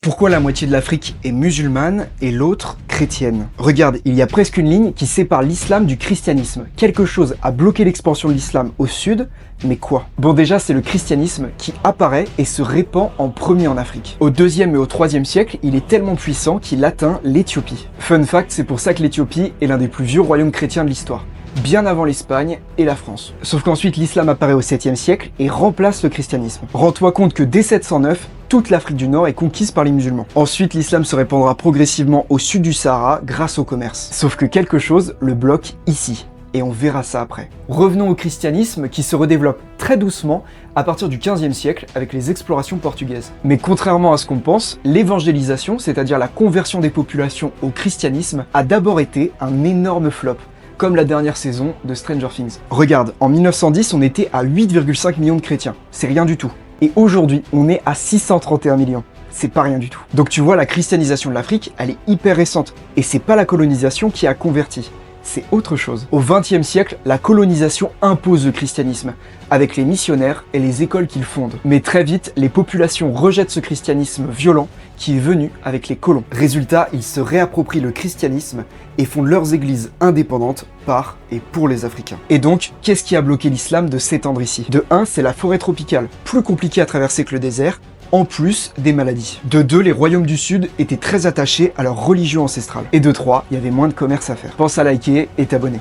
Pourquoi la moitié de l'Afrique est musulmane et l'autre chrétienne? Regarde, il y a presque une ligne qui sépare l'islam du christianisme. Quelque chose a bloqué l'expansion de l'islam au sud, mais quoi? Bon, déjà, c'est le christianisme qui apparaît et se répand en premier en Afrique. Au 2e et au 3e siècle, il est tellement puissant qu'il atteint l'Éthiopie. Fun fact, c'est pour ça que l'Éthiopie est l'un des plus vieux royaumes chrétiens de l'histoire, bien avant l'Espagne et la France. Sauf qu'ensuite l'islam apparaît au 7e siècle et remplace le christianisme. Rends-toi compte que dès 709, toute l'Afrique du Nord est conquise par les musulmans. Ensuite, l'islam se répandra progressivement au sud du Sahara grâce au commerce. Sauf que quelque chose le bloque ici. Et on verra ça après. Revenons au christianisme qui se redéveloppe très doucement à partir du 15e siècle avec les explorations portugaises. Mais contrairement à ce qu'on pense, l'évangélisation, c'est-à-dire la conversion des populations au christianisme, a d'abord été un énorme flop, comme la dernière saison de Stranger Things. Regarde, en 1910, on était à 8,5 millions de chrétiens. C'est rien du tout. Et aujourd'hui, on est à 631 millions. C'est pas rien du tout. Donc tu vois, la christianisation de l'Afrique, elle est hyper récente. Et c'est pas la colonisation qui a converti. C'est autre chose. Au XXe siècle, la colonisation impose le christianisme, avec les missionnaires et les écoles qu'ils fondent. Mais très vite, les populations rejettent ce christianisme violent qui est venu avec les colons. Résultat, ils se réapproprient le christianisme et fondent leurs églises indépendantes par et pour les Africains. Et donc, qu'est-ce qui a bloqué l'islam de s'étendre ici? De 1, c'est la forêt tropicale, plus compliquée à traverser que le désert, en plus des maladies. De 2, les royaumes du sud étaient très attachés à leur religion ancestrale. Et de 3, il y avait moins de commerce à faire. Pense à liker et t'abonner.